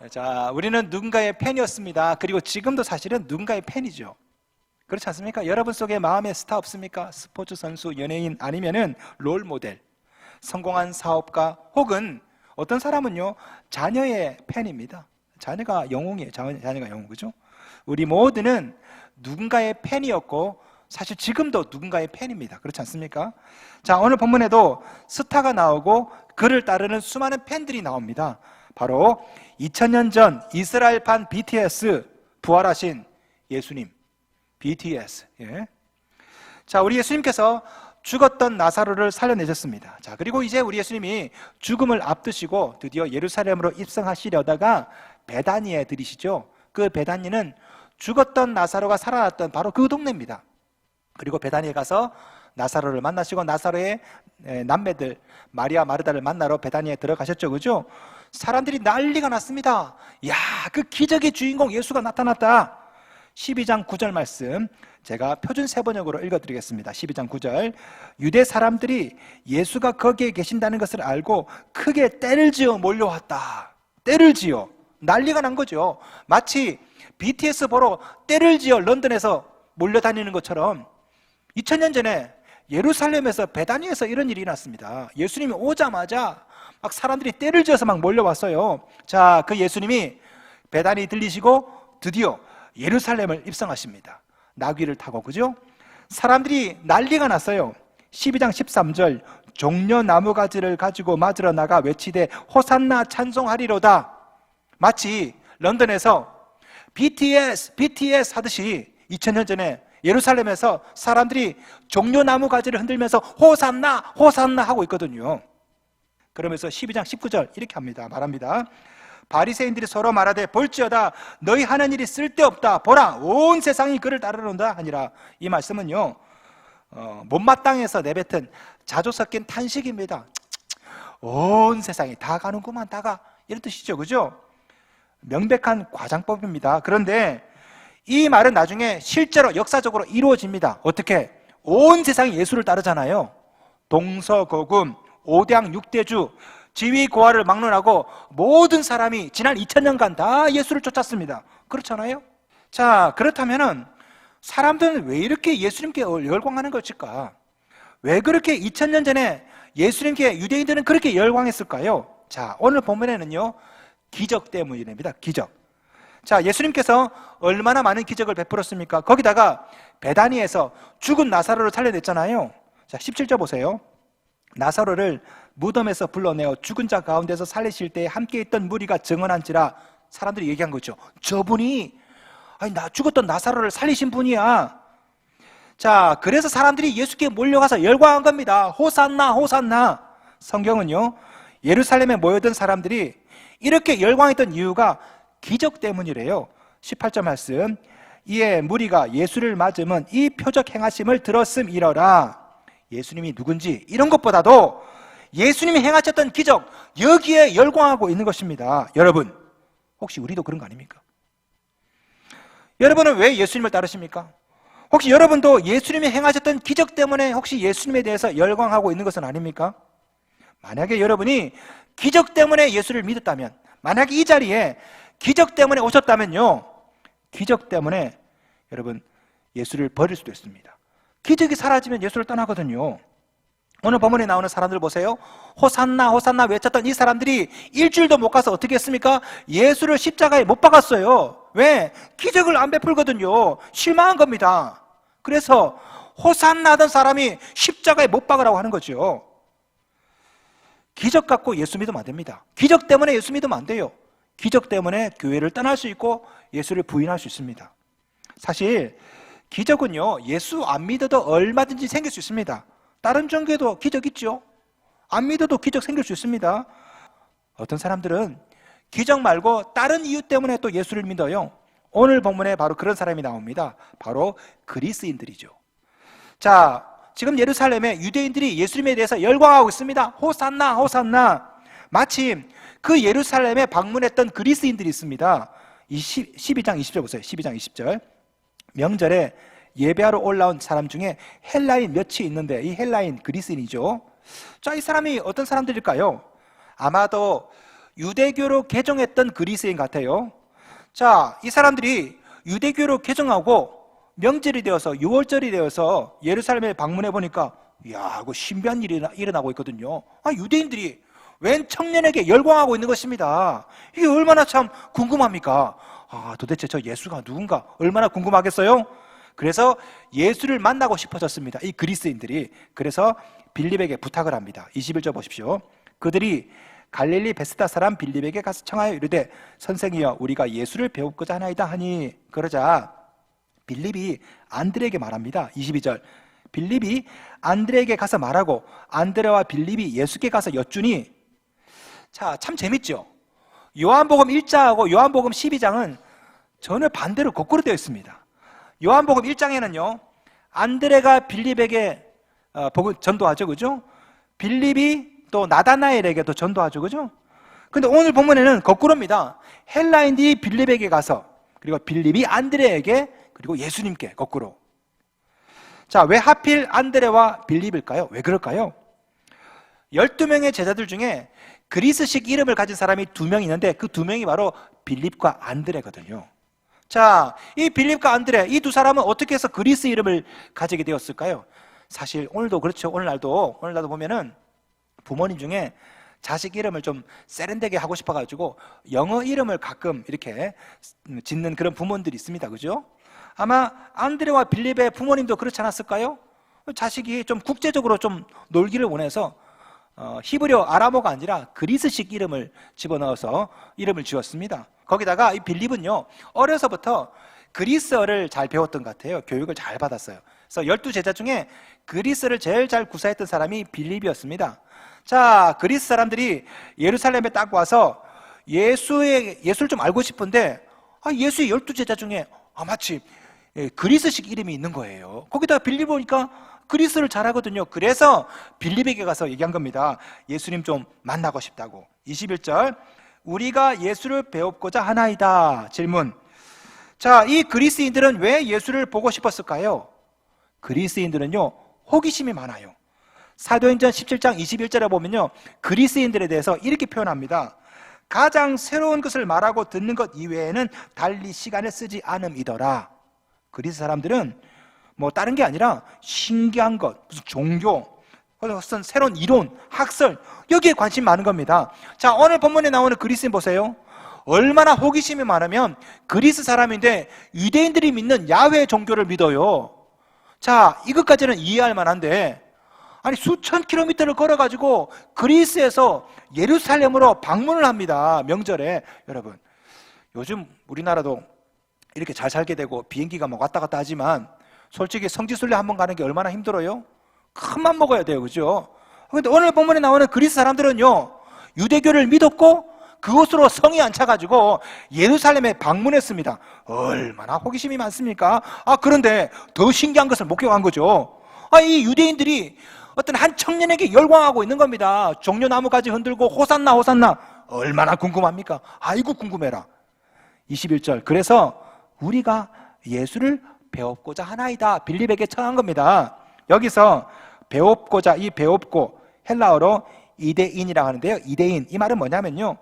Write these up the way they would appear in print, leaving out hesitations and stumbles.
자, 우리는 누군가의 팬이었습니다. 그리고 지금도 사실은 누군가의 팬이죠. 그렇지 않습니까? 여러분 속에 마음의 스타 없습니까? 스포츠 선수, 연예인, 아니면은 롤 모델, 성공한 사업가, 혹은 어떤 사람은요, 자녀의 팬입니다. 자녀가 영웅이에요. 자녀가 영웅, 그죠? 우리 모두는 누군가의 팬이었고 사실 지금도 누군가의 팬입니다. 그렇지 않습니까? 자, 오늘 본문에도 스타가 나오고 그를 따르는 수많은 팬들이 나옵니다. 바로 2000년 전 이스라엘판 BTS, 부활하신 예수님, BTS. 예. 자, 우리 예수님께서 죽었던 나사로를 살려내셨습니다. 자, 그리고 이제 우리 예수님이 죽음을 앞두시고 드디어 예루살렘으로 입성하시려다가 베다니에 들이시죠. 그 베다니는 죽었던 나사로가 살아났던 바로 그 동네입니다. 그리고 베다니에 가서 나사로를 만나시고 나사로의 남매들 마리아 마르다를 만나러 베다니에 들어가셨죠. 그죠? 사람들이 난리가 났습니다. 야, 그 기적의 주인공 예수가 나타났다. 12장 9절 말씀 제가 표준 세번역으로 읽어드리겠습니다. 12장 9절, 유대 사람들이 예수가 거기에 계신다는 것을 알고 크게 떼를 지어 몰려왔다. 떼를 지어, 난리가 난 거죠. 마치 BTS 보러 떼를 지어 런던에서 몰려다니는 것처럼 2000년 전에 예루살렘에서 베다니에서 이런 일이 났습니다. 예수님이 오자마자 막 사람들이 떼를 지어서 막 몰려왔어요. 자, 그 예수님이 베다니 들리시고 드디어 예루살렘을 입성하십니다. 나귀를 타고, 그죠? 사람들이 난리가 났어요. 12장 13절, 종려 나무가지를 가지고 맞으러 나가 외치되 호산나 찬송하리로다. 마치 런던에서 BTS 하듯이 2000년 전에 예루살렘에서 사람들이 종려나무 가지를 흔들면서 호산나 호산나 하고 있거든요. 그러면서 12장 19절 이렇게 말합니다. 바리새인들이 서로 말하되 볼지어다 너희 하는 일이 쓸데없다. 보라 온 세상이 그를 따르는다 하니라. 이 말씀은요, 못마땅해서 내뱉은 자조 섞인 탄식입니다. 온 세상이 다 가는구만, 다가, 이런 뜻이죠. 그죠? 명백한 과장법입니다. 그런데 이 말은 나중에 실제로 역사적으로 이루어집니다. 어떻게? 온 세상이 예수를 따르잖아요. 동서고금, 오대양 6대주, 지위고하를 막론하고 모든 사람이 지난 2000년간 다 예수를 쫓았습니다. 그렇잖아요? 자, 그렇다면은 사람들은 왜 이렇게 예수님께 열광하는 것일까? 왜 그렇게 2000년 전에 예수님께 유대인들은 그렇게 열광했을까요? 자, 오늘 본문에는요, 기적 때문입니다. 기적. 자, 예수님께서 얼마나 많은 기적을 베풀었습니까? 거기다가 베다니에서 죽은 나사로를 살려냈잖아요. 자, 17절 보세요. 나사로를 무덤에서 불러내어 죽은 자 가운데서 살리실 때 함께 있던 무리가 증언한지라. 사람들이 얘기한 거죠. 저분이 죽었던 나사로를 살리신 분이야. 자, 그래서 사람들이 예수께 몰려가서 열광한 겁니다. 호산나 호산나. 성경은요, 예루살렘에 모여든 사람들이 이렇게 열광했던 이유가 기적 때문이래요. 18절 말씀, 이에 무리가 예수를 맞으면 이 표적 행하심을 들었음이러라. 예수님이 누군지 이런 것보다도 예수님이 행하셨던 기적, 여기에 열광하고 있는 것입니다. 여러분, 혹시 우리도 그런 거 아닙니까? 여러분은 왜 예수님을 따르십니까? 혹시 여러분도 예수님이 행하셨던 기적 때문에 혹시 예수님에 대해서 열광하고 있는 것은 아닙니까? 만약에 여러분이 기적 때문에 예수를 믿었다면, 만약에 이 자리에 기적 때문에 오셨다면요, 기적 때문에 여러분 예수를 버릴 수도 있습니다. 기적이 사라지면 예수를 떠나거든요. 오늘 본문에 나오는 사람들 보세요. 호산나 호산나 외쳤던 이 사람들이 일주일도 못 가서 어떻게 했습니까? 예수를 십자가에 못 박았어요. 왜? 기적을 안 베풀거든요. 실망한 겁니다. 그래서 호산나 하던 사람이 십자가에 못 박으라고 하는 거죠. 기적 갖고 예수 믿으면 안 됩니다. 기적 때문에 예수 믿으면 안 돼요. 기적 때문에 교회를 떠날 수 있고 예수를 부인할 수 있습니다. 사실 기적은요, 예수 안 믿어도 얼마든지 생길 수 있습니다. 다른 종교에도 기적 있죠. 안 믿어도 기적 생길 수 있습니다. 어떤 사람들은 기적 말고 다른 이유 때문에 또 예수를 믿어요. 오늘 본문에 바로 그런 사람이 나옵니다. 바로 그리스인들이죠. 자, 지금 예루살렘에 유대인들이 예수님에 대해서 열광하고 있습니다. 호산나 호산나. 마침 그 예루살렘에 방문했던 그리스인들이 있습니다. 12장 20절 보세요. 12장 20절. 명절에 예배하러 올라온 사람 중에 헬라인 몇이 있는데, 이 헬라인 그리스인이죠. 자, 이 사람이 어떤 사람들일까요? 아마도 유대교로 개종했던 그리스인 같아요. 자, 이 사람들이 유대교로 개종하고 명절이 되어서 6월절이 되어서 예루살렘에 방문해 보니까 이야, 그 신비한 일이 일어나고 있거든요. 유대인들이 웬 청년에게 열광하고 있는 것입니다. 이게 얼마나 참 궁금합니까? 도대체 저 예수가 누군가 얼마나 궁금하겠어요? 그래서 예수를 만나고 싶어졌습니다, 이 그리스인들이. 그래서 빌립에게 부탁을 합니다. 21절 보십시오. 그들이 갈릴리 베스다 사람 빌립에게 가서 청하여 이르되 선생이여 우리가 예수를 배우고자 하나이다 하니, 그러자 빌립이 안드레에게 말합니다. 22절. 빌립이 안드레에게 가서 말하고 안드레와 빌립이 예수께 가서 여쭈니, 자, 참 재밌죠? 요한복음 1장하고 요한복음 12장은 전혀 반대로 거꾸로 되어 있습니다. 요한복음 1장에는요 안드레가 빌립에게 복음 전도하죠, 그죠? 빌립이 또 나다나엘에게도 전도하죠, 그죠? 근데 오늘 본문에는 거꾸로입니다. 헬라인들이 빌립에게 가서, 그리고 빌립이 안드레에게, 그리고 예수님께 거꾸로. 자, 왜 하필 안드레와 빌립일까요? 왜 그럴까요? 12명의 제자들 중에 그리스식 이름을 가진 사람이 2명 있는데 그 2명이 바로 빌립과 안드레거든요. 자, 이 빌립과 안드레, 이 2사람은 어떻게 해서 그리스 이름을 가지게 되었을까요? 사실 오늘도 그렇죠. 오늘날도 보면은 부모님 중에 자식 이름을 좀 세련되게 하고 싶어가지고 영어 이름을 가끔 이렇게 짓는 그런 부모님들이 있습니다, 그죠? 아마 안드레와 빌립의 부모님도 그렇지 않았을까요? 자식이 좀 국제적으로 좀 놀기를 원해서 히브리어 아람어가 아니라 그리스식 이름을 집어넣어서 이름을 지었습니다. 거기다가 이 빌립은요 어려서부터 그리스어를 잘 배웠던 것 같아요. 교육을 잘 받았어요. 그래서 12제자 중에 그리스어를 제일 잘 구사했던 사람이 빌립이었습니다. 자, 그리스 사람들이 예루살렘에 딱 와서 예수를 좀 알고 싶은데 예수의 12제자 중에 마치 그리스식 이름이 있는 거예요. 거기다가 빌립 보니까 그리스를 잘하거든요. 그래서 빌립에게 가서 얘기한 겁니다. 예수님 좀 만나고 싶다고. 21절. 우리가 예수를 배우고자 하나이다. 질문. 자, 이 그리스인들은 왜 예수를 보고 싶었을까요? 그리스인들은요 호기심이 많아요. 사도행전 17장 21절에 보면요 그리스인들에 대해서 이렇게 표현합니다. 가장 새로운 것을 말하고 듣는 것 이외에는 달리 시간을 쓰지 않음이더라. 그리스 사람들은 뭐 다른 게 아니라 신기한 것, 무슨 종교, 무슨 새로운 이론, 학설, 여기에 관심 많은 겁니다. 자, 오늘 본문에 나오는 그리스인 보세요. 얼마나 호기심이 많으면 그리스 사람인데 유대인들이 믿는 야훼 종교를 믿어요. 자, 이것까지는 이해할 만한데 아니 수천 킬로미터를 걸어가지고 그리스에서 예루살렘으로 방문을 합니다, 명절에. 여러분, 요즘 우리나라도 이렇게 잘 살게 되고 비행기가 막 왔다 갔다 하지만 솔직히 성지순례 한번 가는 게 얼마나 힘들어요? 큰 맘 먹어야 돼요, 그죠? 그런데 오늘 본문에 나오는 그리스 사람들은요 유대교를 믿었고 그곳으로 성이 안 차가지고 예루살렘에 방문했습니다. 얼마나 호기심이 많습니까? 그런데 더 신기한 것을 목격한 거죠. 이 유대인들이 어떤 한 청년에게 열광하고 있는 겁니다. 종려나무까지 흔들고 호산나 호산나. 얼마나 궁금합니까? 아이고 궁금해라. 21절. 그래서 우리가 예수를 배웁고자 하나이다. 빌립에게 청한 겁니다. 여기서 배웁고자, 이 배웁고 헬라어로 이데인이라고 하는데요. 이데인, 이 말은 뭐냐면요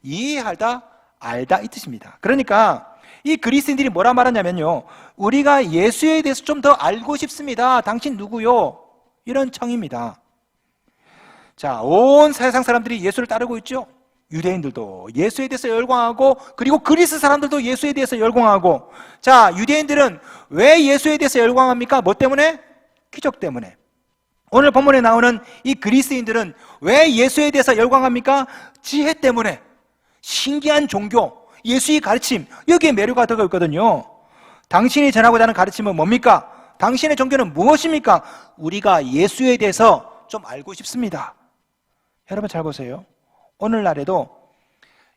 이해하다, 알다 이 뜻입니다. 그러니까 이 그리스인들이 뭐라 말하냐면요 우리가 예수에 대해서 좀 더 알고 싶습니다. 당신 누구요? 이런 청입니다. 자, 온 세상 사람들이 예수를 따르고 있죠. 유대인들도 예수에 대해서 열광하고 그리고 그리스 사람들도 예수에 대해서 열광하고. 자, 유대인들은 왜 예수에 대해서 열광합니까? 뭐 때문에? 기적 때문에. 오늘 본문에 나오는 이 그리스인들은 왜 예수에 대해서 열광합니까? 지혜 때문에. 신기한 종교, 예수의 가르침, 여기에 매료가 되고 있거든요. 당신이 전하고자 하는 가르침은 뭡니까? 당신의 종교는 무엇입니까? 우리가 예수에 대해서 좀 알고 싶습니다. 여러분 잘 보세요. 오늘날에도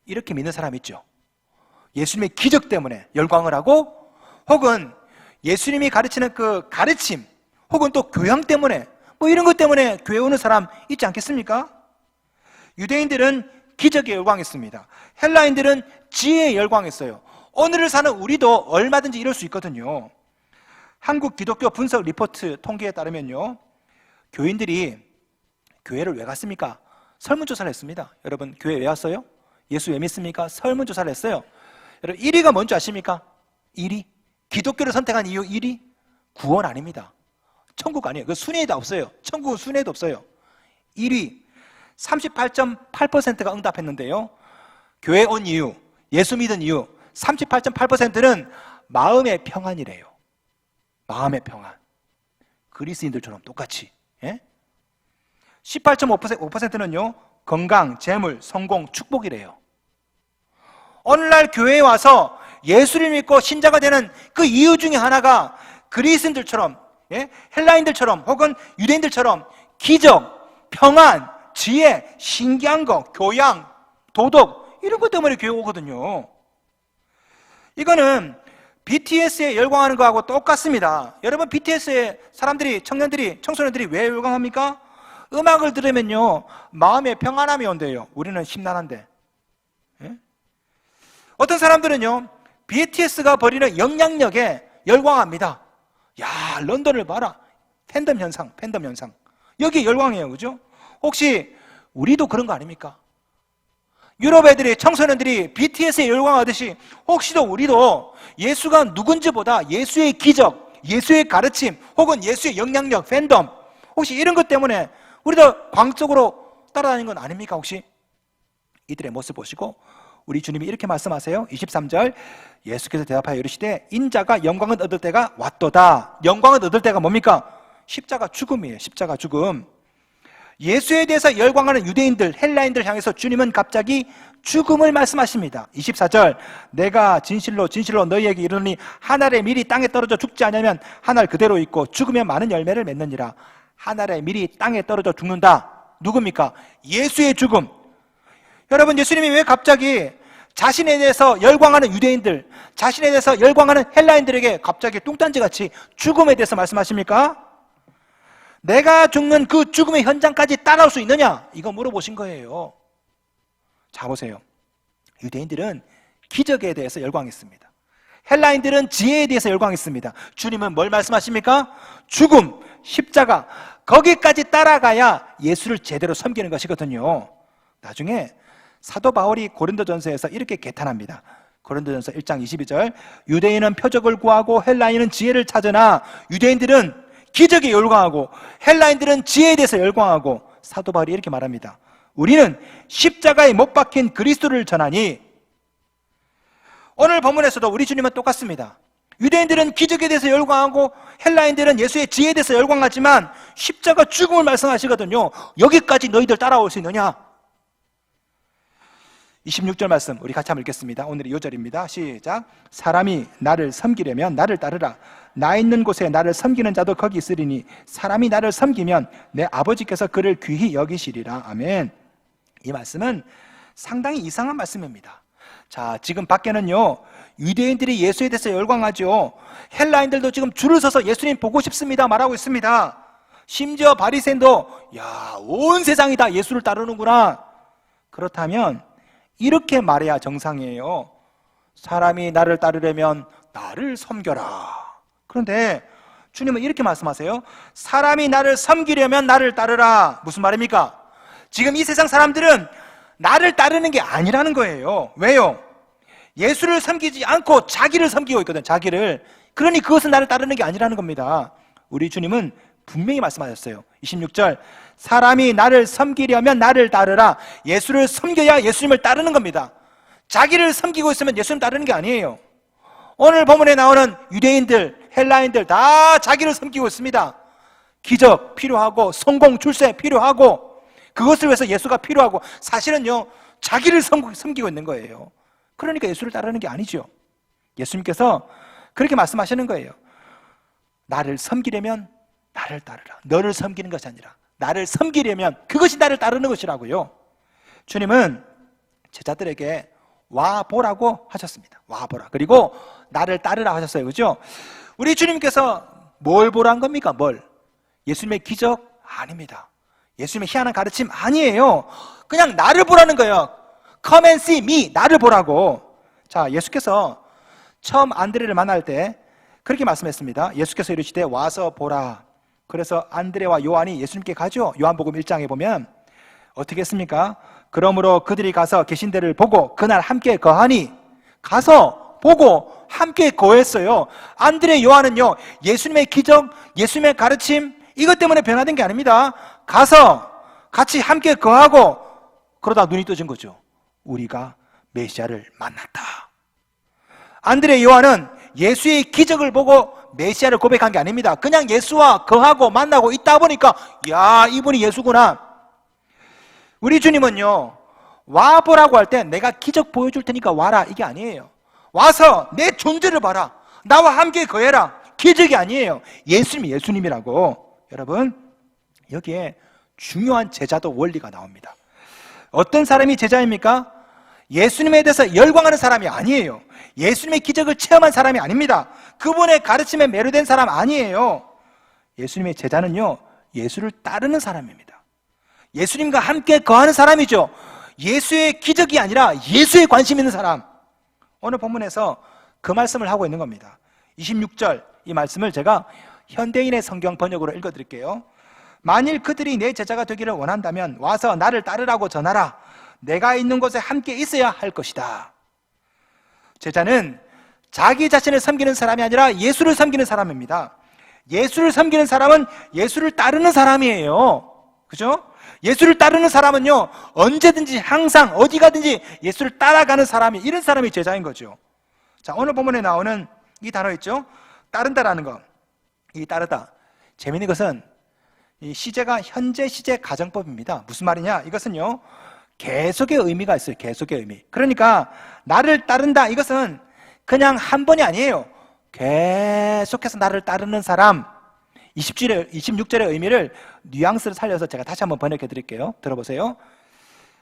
이렇게 믿는 사람 있죠. 예수님의 기적 때문에 열광을 하고 혹은 예수님이 가르치는 그 가르침 혹은 또 교양 때문에 뭐 이런 것 때문에 교회 오는 사람 있지 않겠습니까? 유대인들은 기적에 열광했습니다. 헬라인들은 지혜에 열광했어요. 오늘을 사는 우리도 얼마든지 이럴 수 있거든요. 한국 기독교 분석 리포트 통계에 따르면요 교인들이 교회를 왜 갔습니까? 설문조사를 했습니다. 여러분 교회 왜 왔어요? 예수 왜 믿습니까? 설문조사를 했어요. 여러분 1위가 뭔지 아십니까? 1위 기독교를 선택한 이유 1위 구원 아닙니다. 천국 아니에요. 그 순위에도 없어요. 천국은 순위에도 없어요. 1위 38.8%가 응답했는데요, 교회 온 이유, 예수 믿은 이유 38.8%는 마음의 평안이래요. 마음의 평안. 그리스인들처럼 똑같이. 예? 18.5%는요 건강, 재물, 성공, 축복이래요. 오늘날 교회에 와서 예수를 믿고 신자가 되는 그 이유 중에 하나가 그리스인들처럼, 예? 헬라인들처럼 혹은 유대인들처럼 기적, 평안, 지혜, 신기한 거, 교양, 도덕 이런 것 때문에 교회 오거든요. 이거는 BTS에 열광하는 거하고 똑같습니다. 여러분 BTS에 사람들이, 청년들이, 청소년들이 왜 열광합니까? 음악을 들으면요 마음에 평안함이 온대요. 우리는 심란한데. 예? 어떤 사람들은요 BTS가 벌이는 영향력에 열광합니다. 야, 런던을 봐라. 팬덤 현상. 여기에 열광해요. 그죠? 혹시 우리도 그런 거 아닙니까? 유럽 애들이, 청소년들이 BTS에 열광하듯이 혹시도 우리도 예수가 누군지보다 예수의 기적, 예수의 가르침 혹은 예수의 영향력, 팬덤 혹시 이런 것 때문에 우리도 광적으로 따라다니는 건 아닙니까? 혹시? 이들의 모습 보시고 우리 주님이 이렇게 말씀하세요. 23절 예수께서 대답하여 이르시되 인자가 영광을 얻을 때가 왔도다. 영광을 얻을 때가 뭡니까? 십자가 죽음이에요. 십자가 죽음. 예수에 대해서 열광하는 유대인들, 헬라인들 향해서 주님은 갑자기 죽음을 말씀하십니다. 24절 내가 진실로 너희에게 이르노니 한 알의 밀이 땅에 떨어져 죽지 않으면 한 알 그대로 있고 죽으면 많은 열매를 맺느니라. 한 알의 밀이 땅에 떨어져 죽는다. 누굽니까? 예수의 죽음. 여러분 예수님이 왜 갑자기 자신에 대해서 열광하는 유대인들, 자신에 대해서 열광하는 헬라인들에게 갑자기 뚱딴지같이 죽음에 대해서 말씀하십니까? 내가 죽는 그 죽음의 현장까지 따라올 수 있느냐? 이거 물어보신 거예요. 자 보세요. 유대인들은 기적에 대해서 열광했습니다. 헬라인들은 지혜에 대해서 열광했습니다. 주님은 뭘 말씀하십니까? 죽음, 십자가 거기까지 따라가야 예수를 제대로 섬기는 것이거든요. 나중에 사도 바울이 고린도전서에서 이렇게 개탄합니다. 고린도전서 1장 22절 유대인은 표적을 구하고 헬라인은 지혜를 찾으나 유대인들은 기적에 열광하고 헬라인들은 지혜에 대해서 열광하고 사도 바울이 이렇게 말합니다. 우리는 십자가에 못 박힌 그리스도를 전하니. 오늘 본문에서도 우리 주님은 똑같습니다. 유대인들은 기적에 대해서 열광하고 헬라인들은 예수의 지혜에 대해서 열광하지만 십자가 죽음을 말씀하시거든요. 여기까지 너희들 따라올 수 있느냐? 26절 말씀 우리 같이 한번 읽겠습니다. 오늘의 요절입니다. 시작. 사람이 나를 섬기려면 나를 따르라. 나 있는 곳에 나를 섬기는 자도 거기 있으리니 사람이 나를 섬기면 내 아버지께서 그를 귀히 여기시리라. 아멘. 이 말씀은 상당히 이상한 말씀입니다. 자, 지금 밖에는요 유대인들이 예수에 대해서 열광하죠. 헬라인들도 지금 줄을 서서 예수님 보고 싶습니다 말하고 있습니다. 심지어 바리새인도 야, 온 세상이 다 예수를 따르는구나. 그렇다면 이렇게 말해야 정상이에요. 사람이 나를 따르려면 나를 섬겨라. 그런데 주님은 이렇게 말씀하세요. 사람이 나를 섬기려면 나를 따르라. 무슨 말입니까? 지금 이 세상 사람들은 나를 따르는 게 아니라는 거예요. 왜요? 예수를 섬기지 않고 자기를 섬기고 있거든. 자기를. 그러니 그것은 나를 따르는 게 아니라는 겁니다. 우리 주님은 분명히 말씀하셨어요. 26절 사람이 나를 섬기려면 나를 따르라. 예수를 섬겨야 예수님을 따르는 겁니다. 자기를 섬기고 있으면 예수님 따르는 게 아니에요. 오늘 본문에 나오는 유대인들, 헬라인들 다 자기를 섬기고 있습니다. 기적 필요하고 성공, 출세 필요하고 그것을 위해서 예수가 필요하고 사실은요 자기를 섬기고 있는 거예요. 그러니까 예수를 따르는 게 아니죠. 예수님께서 그렇게 말씀하시는 거예요. 나를 섬기려면 나를 따르라. 너를 섬기는 것이 아니라 나를 섬기려면 그것이 나를 따르는 것이라고요. 주님은 제자들에게 와보라고 하셨습니다. 와보라. 그리고 나를 따르라 하셨어요. 그죠? 우리 주님께서 뭘 보란 겁니까? 뭘? 예수님의 기적? 아닙니다. 예수님의 희한한 가르침? 아니에요. 그냥 나를 보라는 거예요. Come and see me. 나를 보라고. 자, 예수께서 처음 안드레를 만날 때 그렇게 말씀했습니다. 예수께서 이르시되 와서 보라. 그래서 안드레와 요한이 예수님께 가죠. 요한복음 1장에 보면 어떻게 했습니까? 그러므로 그들이 가서 계신 데를 보고 그날 함께 거하니, 가서 보고 함께 거했어요. 안드레 요한은요, 예수님의 기적, 예수님의 가르침, 이것 때문에 변화된 게 아닙니다. 가서 같이 함께 거하고 그러다 눈이 떠진 거죠. 우리가 메시아를 만났다. 안드레 요한은 예수의 기적을 보고 메시아를 고백한 게 아닙니다. 그냥 예수와 거하고 만나고 있다 보니까 야, 이분이 예수구나. 우리 주님은요, 와보라고 할 때 내가 기적 보여줄 테니까 와라, 이게 아니에요. 와서 내 존재를 봐라, 나와 함께 거해라, 기적이 아니에요. 예수님이 예수님이라고. 여러분, 여기에 중요한 제자도 원리가 나옵니다. 어떤 사람이 제자입니까? 예수님에 대해서 열광하는 사람이 아니에요. 예수님의 기적을 체험한 사람이 아닙니다. 그분의 가르침에 매료된 사람 아니에요. 예수님의 제자는요, 예수를 따르는 사람입니다. 예수님과 함께 거하는 사람이죠. 예수의 기적이 아니라 예수에 관심 있는 사람. 오늘 본문에서 그 말씀을 하고 있는 겁니다. 26절, 이 말씀을 제가 현대인의 성경 번역으로 읽어드릴게요. 만일 그들이 내 제자가 되기를 원한다면 와서 나를 따르라고 전하라. 내가 있는 곳에 함께 있어야 할 것이다. 제자는 자기 자신을 섬기는 사람이 아니라 예수를 섬기는 사람입니다. 예수를 섬기는 사람은 예수를 따르는 사람이에요. 그죠? 예수를 따르는 사람은요, 언제든지 항상 어디 가든지 예수를 따라가는 사람이, 이런 사람이 제자인 거죠. 자, 오늘 본문에 나오는 이 단어 있죠? 따른다라는 거. 이 따르다. 재미있는 것은 이 시제가 현재 시제 가정법입니다. 무슨 말이냐? 이것은요, 계속의 의미가 있어요. 계속의 의미. 그러니까 나를 따른다, 이것은 그냥 한 번이 아니에요. 계속해서 나를 따르는 사람. 26절의 의미를 뉘앙스를 살려서 제가 다시 한번 번역해 드릴게요. 들어보세요.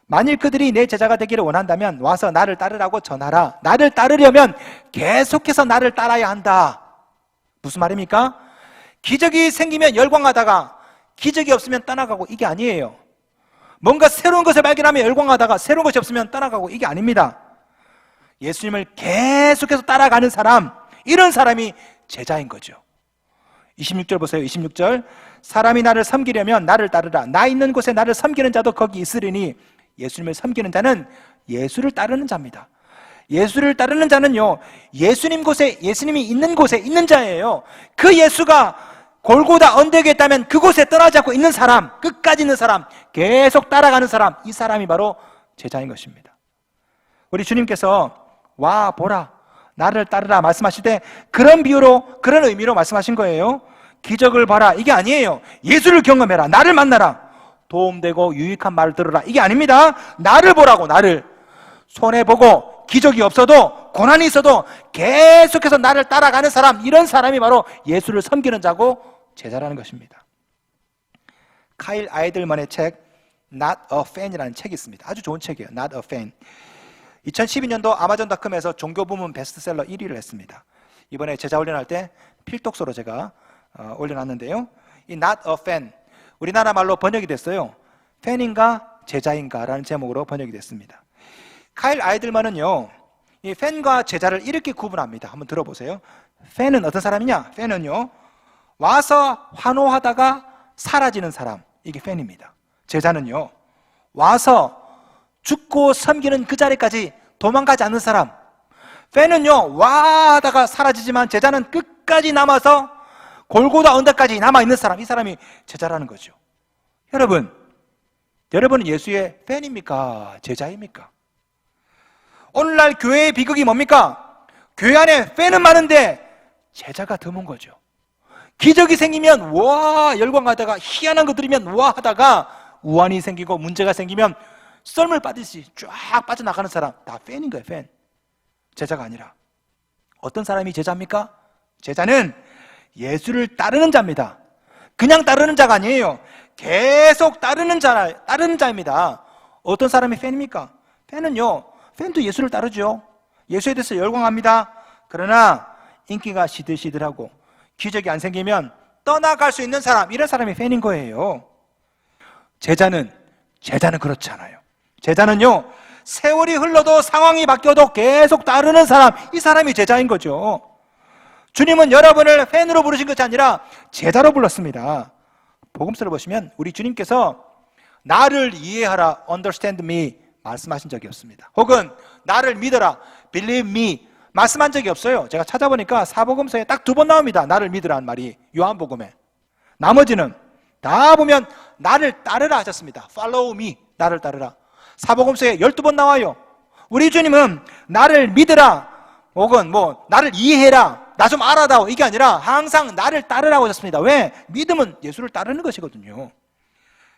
만일 그들이 내 제자가 되기를 원한다면 와서 나를 따르라고 전하라. 나를 따르려면 계속해서 나를 따라야 한다. 무슨 말입니까? 기적이 생기면 열광하다가 기적이 없으면 떠나가고, 이게 아니에요. 뭔가 새로운 것을 발견하면 열광하다가 새로운 것이 없으면 떠나가고, 이게 아닙니다. 예수님을 계속해서 따라가는 사람, 이런 사람이 제자인 거죠. 26절 보세요. 26절. 사람이 나를 섬기려면 나를 따르라. 나 있는 곳에 나를 섬기는 자도 거기 있으리니. 예수님을 섬기는 자는 예수를 따르는 자입니다. 예수를 따르는 자는요, 예수님 곳에, 예수님이 있는 곳에 있는 자예요. 그 예수가 골고다 언덕에 있다면 그곳에 떠나지 않고 있는 사람, 끝까지 있는 사람, 계속 따라가는 사람, 이 사람이 바로 제자인 것입니다. 우리 주님께서 와 보라, 나를 따르라 말씀하실 때 그런 비유로, 그런 의미로 말씀하신 거예요. 기적을 봐라, 이게 아니에요. 예수를 경험해라, 나를 만나라, 도움되고 유익한 말을 들으라, 이게 아닙니다. 나를 보라고. 나를 손해보고 기적이 없어도 고난이 있어도 계속해서 나를 따라가는 사람, 이런 사람이 바로 예수를 섬기는 자고 제자라는 것입니다. 카일 아이들만의 책 Not a Fan이라는 책이 있습니다. 아주 좋은 책이에요. Not a Fan. 2012년도 아마존닷컴에서 종교 부문 베스트셀러 1위를 했습니다. 이번에 제자 훈련할 때 필독서로 제가 올려놨는데요. 이 Not a Fan, 우리나라 말로 번역이 됐어요. 팬인가 제자인가 라는 제목으로 번역이 됐습니다. 카일 아이들만은요, 이 팬과 제자를 이렇게 구분합니다. 한번 들어보세요. 팬은 어떤 사람이냐? 팬은요, 와서 환호하다가 사라지는 사람, 이게 팬입니다. 제자는요, 와서 죽고 섬기는 그 자리까지 도망가지 않는 사람. 팬은요, 와 하다가 사라지지만 제자는 끝까지 남아서 골고다 언덕까지 남아있는 사람, 이 사람이 제자라는 거죠. 여러분은 예수의 팬입니까? 제자입니까? 오늘날 교회의 비극이 뭡니까? 교회 안에 팬은 많은데 제자가 드문 거죠. 기적이 생기면 와 열광하다가, 희한한 거 들으면 와 하다가 우환이 생기고 문제가 생기면 썰물 빠듯이 쫙 빠져나가는 사람, 다 팬인 거예요. 팬. 제자가 아니라. 어떤 사람이 제자입니까? 제자는 예수를 따르는 자입니다. 그냥 따르는 자가 아니에요. 계속 따르는 자입니다. 어떤 사람이 팬입니까? 팬은요, 팬도 예수를 따르죠. 예수에 대해서 열광합니다. 그러나 인기가 시들시들하고 기적이 안 생기면 떠나갈 수 있는 사람, 이런 사람이 팬인 거예요. 제자는 그렇지 않아요. 제자는요, 세월이 흘러도 상황이 바뀌어도 계속 따르는 사람, 이 사람이 제자인 거죠. 주님은 여러분을 팬으로 부르신 것이 아니라 제자로 불렀습니다. 복음서를 보시면 우리 주님께서 나를 이해하라, understand me 말씀하신 적이 없습니다. 혹은 나를 믿어라, believe me 말씀한 적이 없어요. 제가 찾아보니까 사복음서에 딱 2번 나옵니다. 나를 믿으라는 말이 요한복음에. 나머지는 다 보면 나를 따르라 하셨습니다. follow me, 나를 따르라. 사복음서에 12번 나와요. 우리 주님은 나를 믿으라 혹은 뭐 나를 이해해라, 나 좀 알아다오 이게 아니라 항상 나를 따르라고 하셨습니다. 왜? 믿음은 예수를 따르는 것이거든요.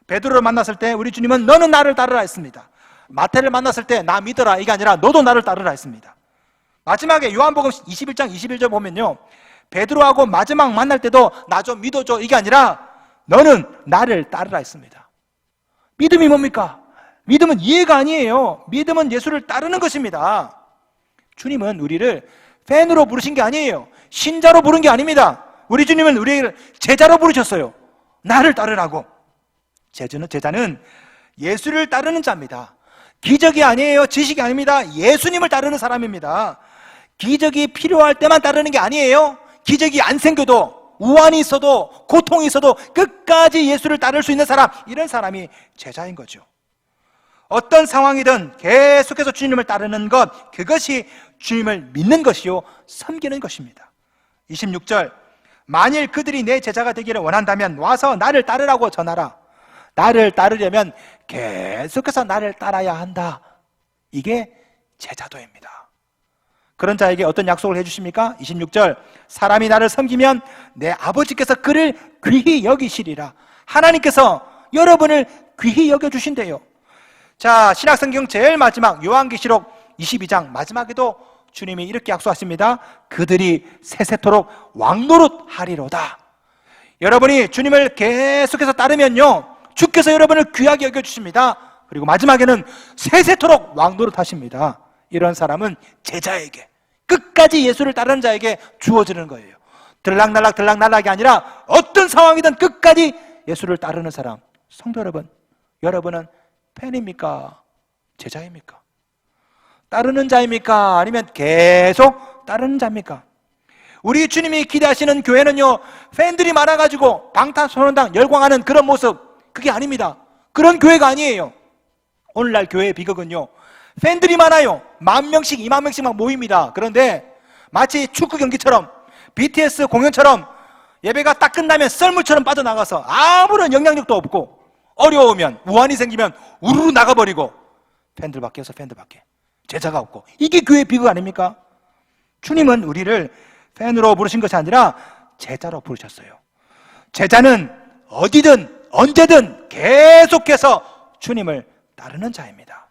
베드로를 만났을 때 우리 주님은 너는 나를 따르라 했습니다. 마태를 만났을 때 나 믿어라 이게 아니라 너도 나를 따르라 했습니다. 마지막에 요한복음 21장 21절 보면요, 베드로하고 마지막 만날 때도 나 좀 믿어줘 이게 아니라 너는 나를 따르라 했습니다. 믿음이 뭡니까? 믿음은 이해가 아니에요. 믿음은 예수를 따르는 것입니다. 주님은 우리를 팬으로 부르신 게 아니에요. 신자로 부른 게 아닙니다. 우리 주님은 우리를 제자로 부르셨어요. 나를 따르라고. 제자는 예수를 따르는 자입니다. 기적이 아니에요. 지식이 아닙니다. 예수님을 따르는 사람입니다. 기적이 필요할 때만 따르는 게 아니에요. 기적이 안 생겨도, 우환이 있어도, 고통이 있어도 끝까지 예수를 따를 수 있는 사람, 이런 사람이 제자인 거죠. 어떤 상황이든 계속해서 주님을 따르는 것, 그것이 주님을 믿는 것이요 섬기는 것입니다. 26절, 만일 그들이 내 제자가 되기를 원한다면 와서 나를 따르라고 전하라. 나를 따르려면 계속해서 나를 따라야 한다. 이게 제자도입니다. 그런 자에게 어떤 약속을 해주십니까? 26절, 사람이 나를 섬기면 내 아버지께서 그를 귀히 여기시리라. 하나님께서 여러분을 귀히 여겨주신대요. 자, 신약성경 제일 마지막 요한계시록 22장 마지막에도 주님이 이렇게 약속하십니다. 그들이 세세토록 왕노릇하리로다. 여러분이 주님을 계속해서 따르면요, 주께서 여러분을 귀하게 여겨주십니다. 그리고 마지막에는 세세토록 왕노릇하십니다. 이런 사람은 제자에게, 끝까지 예수를 따르는 자에게 주어지는 거예요. 들락날락이 아니라 어떤 상황이든 끝까지 예수를 따르는 사람. 성도 여러분, 여러분은 팬입니까? 제자입니까? 따르는 자입니까? 아니면 계속 따르는 자입니까? 우리 주님이 기대하시는 교회는요, 팬들이 많아가지고 방탄소년단 열광하는 그런 모습, 그게 아닙니다. 그런 교회가 아니에요. 오늘날 교회의 비극은요, 팬들이 많아요. 10,000명씩 20,000명씩 막 모입니다. 그런데 마치 축구 경기처럼, BTS 공연처럼 예배가 딱 끝나면 썰물처럼 빠져나가서 아무런 영향력도 없고, 어려우면, 우환이 생기면 우르르 나가버리고, 팬들 밖에서 팬들 밖에, 제자가 없고, 이게 교회의 비극 아닙니까? 주님은 우리를 팬으로 부르신 것이 아니라 제자로 부르셨어요. 제자는 어디든 언제든 계속해서 주님을 따르는 자입니다.